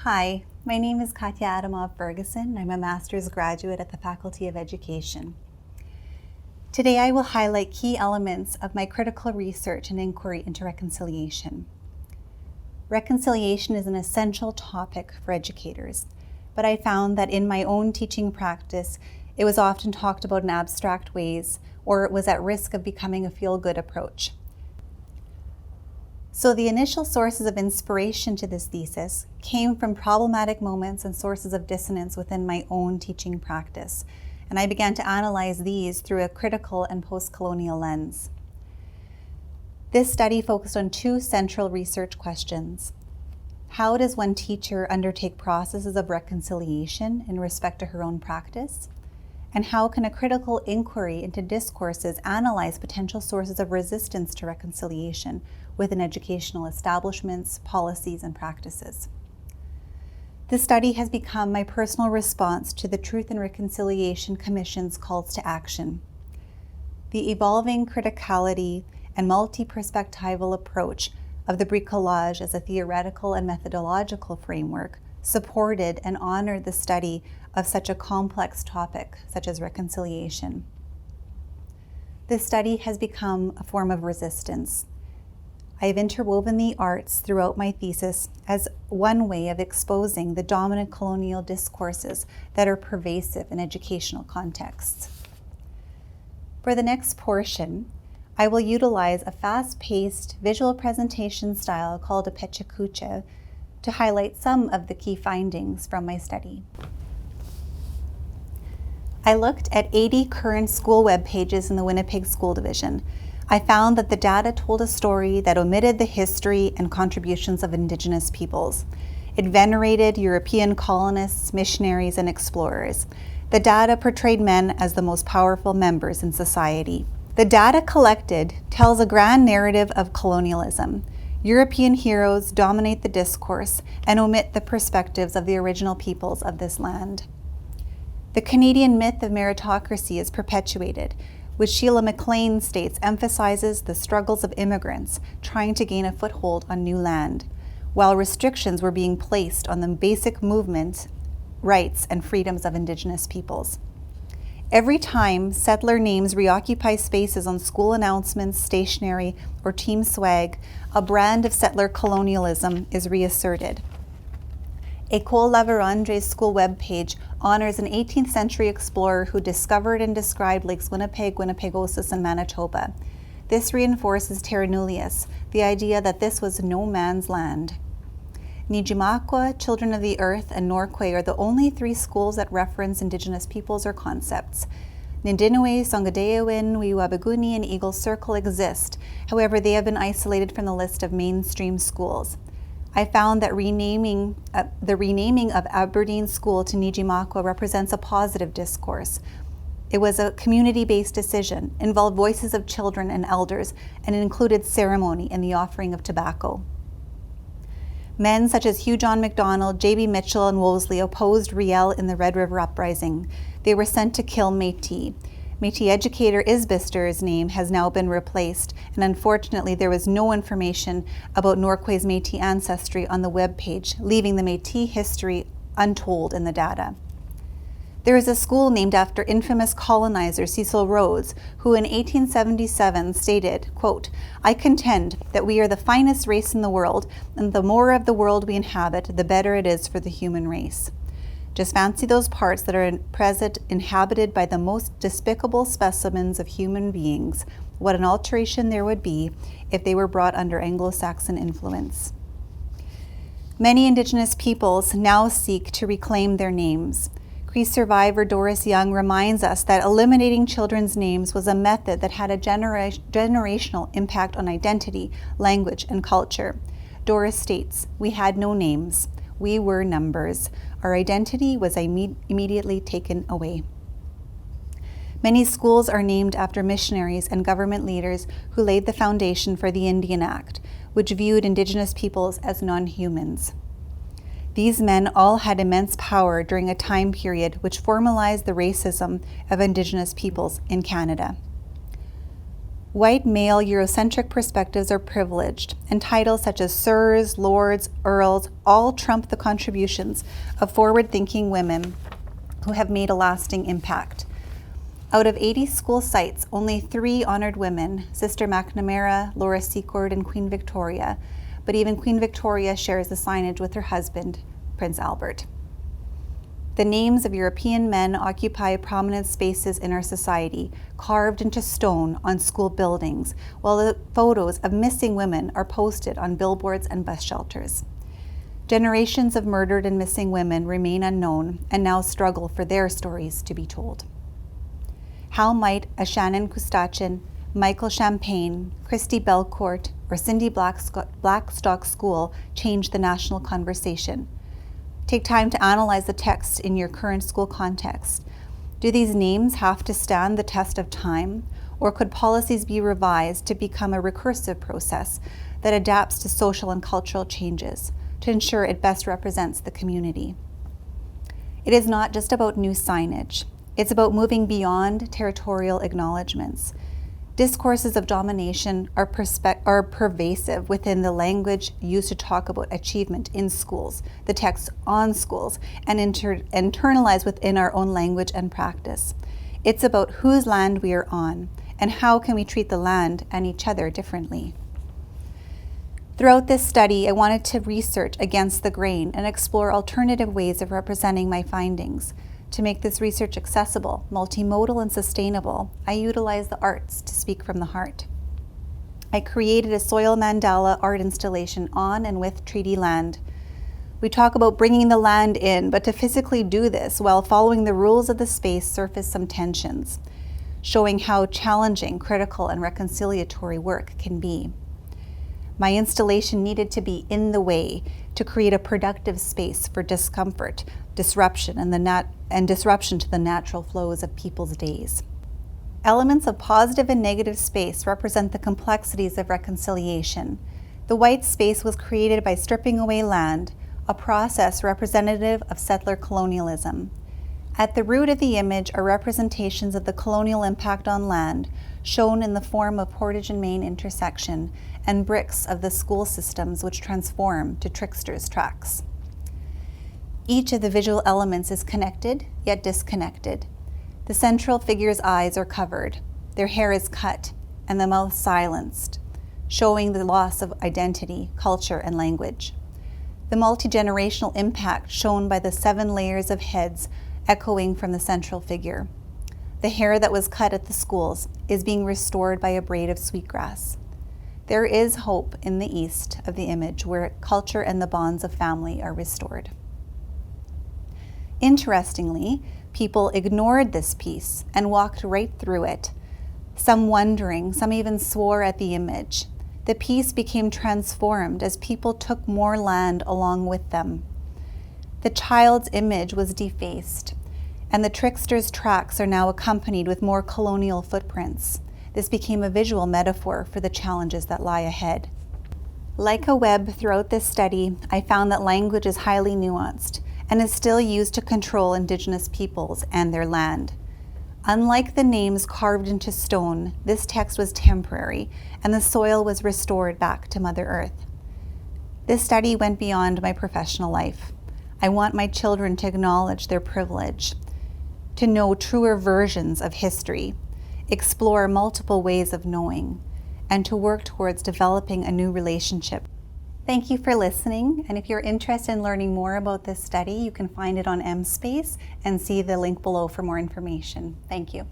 Hi, my name is Katya Adamov-Ferguson. I'm a master's graduate at the Faculty of Education. Today I will highlight key elements of my critical research and inquiry into reconciliation. Reconciliation is an essential topic for educators, but I found that in my own teaching practice, it was often talked about in abstract ways, or it was at risk of becoming a feel-good approach. So the initial sources of inspiration to this thesis came from problematic moments and sources of dissonance within my own teaching practice, and I began to analyze these through a critical and post-colonial lens. This study focused on two central research questions. How does one teacher undertake processes of reconciliation in respect to her own practice? And how can a critical inquiry into discourses analyze potential sources of resistance to reconciliation within educational establishments, policies, and practices? This study has become my personal response to the Truth and Reconciliation Commission's calls to action. The evolving criticality and multi-perspectival approach of the bricolage as a theoretical and methodological framework supported and honored the study of such a complex topic, such as reconciliation. This study has become a form of resistance. I have interwoven the arts throughout my thesis as one way of exposing the dominant colonial discourses that are pervasive in educational contexts. For the next portion, I will utilize a fast-paced visual presentation style called a pechakucha to highlight some of the key findings from my study. I looked at 80 current school web pages in the Winnipeg School Division. I found that the data told a story that omitted the history and contributions of Indigenous peoples. It venerated European colonists, missionaries, and explorers. The data portrayed men as the most powerful members in society. The data collected tells a grand narrative of colonialism. European heroes dominate the discourse and omit the perspectives of the original peoples of this land. The Canadian myth of meritocracy is perpetuated, which Sheila McLean states emphasizes the struggles of immigrants trying to gain a foothold on new land, while restrictions were being placed on the basic movement, rights, and freedoms of Indigenous peoples. Every time settler names reoccupy spaces on school announcements, stationery, or team swag, a brand of settler colonialism is reasserted. École La Vérendrye's school webpage honors an 18th century explorer who discovered and described Lakes Winnipeg, Winnipegosis, and Manitoba. This reinforces terra nullius, the idea that this was no man's land. Nijimakwa, Children of the Earth, and Norquay are the only three schools that reference Indigenous peoples or concepts. Nindinaway, Songadeawin, Wiwabaguni, and Eagle Circle exist. However, they have been isolated from the list of mainstream schools. I found that the renaming of Aberdeen School to Nijimakwa represents a positive discourse. It was a community-based decision, involved voices of children and elders, and it included ceremony and the offering of tobacco. Men such as Hugh John MacDonald, J.B. Mitchell, and Wolseley opposed Riel in the Red River Uprising. They were sent to kill Métis. Métis educator Isbister's name has now been replaced, and unfortunately there was no information about Norquay's Métis ancestry on the webpage, leaving the Métis history untold in the data. There is a school named after infamous colonizer Cecil Rhodes, who in 1877 stated, quote, "I contend that we are the finest race in the world, and the more of the world we inhabit, the better it is for the human race. Just fancy those parts that are at present inhabited by the most despicable specimens of human beings. What an alteration there would be if they were brought under Anglo-Saxon influence." Many Indigenous peoples now seek to reclaim their names. Cree survivor Doris Young reminds us that eliminating children's names was a method that had a generational impact on identity, language, and culture. Doris states, "We had no names. We were numbers. Our identity was immediately taken away." Many schools are named after missionaries and government leaders who laid the foundation for the Indian Act, which viewed Indigenous peoples as non-humans. These men all had immense power during a time period which formalized the racism of Indigenous peoples in Canada. White male Eurocentric perspectives are privileged, and titles such as sirs, lords, earls all trump the contributions of forward-thinking women who have made a lasting impact. Out of 80 school sites, only 3 honored women, Sister McNamara, Laura Secord, and Queen Victoria, but even Queen Victoria shares the signage with her husband, Prince Albert. The names of European men occupy prominent spaces in our society, carved into stone on school buildings, while the photos of missing women are posted on billboards and bus shelters. Generations of murdered and missing women remain unknown and now struggle for their stories to be told. How might a Shannon Kustachin, Michael Champagne, Christy Belcourt, or Cindy Blackstock School change the national conversation? Take time to analyze the text in your current school context. Do these names have to stand the test of time, or could policies be revised to become a recursive process that adapts to social and cultural changes to ensure it best represents the community? It is not just about new signage. It's about moving beyond territorial acknowledgements. Discourses of domination are pervasive within the language used to talk about achievement in schools, the text on schools, and internalized within our own language and practice. It's about whose land we are on, and how can we treat the land and each other differently. Throughout this study, I wanted to research against the grain and explore alternative ways of representing my findings. To make this research accessible, multimodal, and sustainable, I utilized the arts to speak from the heart. I created a soil mandala art installation on and with treaty land. We talk about bringing the land in, but to physically do this while following the rules of the space surface some tensions, showing how challenging critical and reconciliatory work can be. My installation needed to be in the way to create a productive space for discomfort, disruption, and disruption to the natural flows of people's days. Elements of positive and negative space represent the complexities of reconciliation. The white space was created by stripping away land, a process representative of settler colonialism. At the root of the image are representations of the colonial impact on land, shown in the form of Portage and Main intersection and bricks of the school systems which transform to tricksters' tracks. Each of the visual elements is connected, yet disconnected. The central figure's eyes are covered, their hair is cut, and the mouth silenced, showing the loss of identity, culture, and language. The multi-generational impact shown by the 7 layers of heads echoing from the central figure. The hair that was cut at the schools is being restored by a braid of sweetgrass. There is hope in the east of the image where culture and the bonds of family are restored. Interestingly, people ignored this piece and walked right through it, some wondering, some even swore at the image. The piece became transformed as people took more land along with them. The child's image was defaced, and the trickster's tracks are now accompanied with more colonial footprints. This became a visual metaphor for the challenges that lie ahead. Like a web throughout this study, I found that language is highly nuanced and is still used to control Indigenous peoples and their land. Unlike the names carved into stone, this text was temporary, and the soil was restored back to Mother Earth. This study went beyond my professional life. I want my children to acknowledge their privilege, to know truer versions of history, explore multiple ways of knowing, and to work towards developing a new relationship. Thank you for listening, and if you're interested in learning more about this study, you can find it on MSpace and see the link below for more information. Thank you.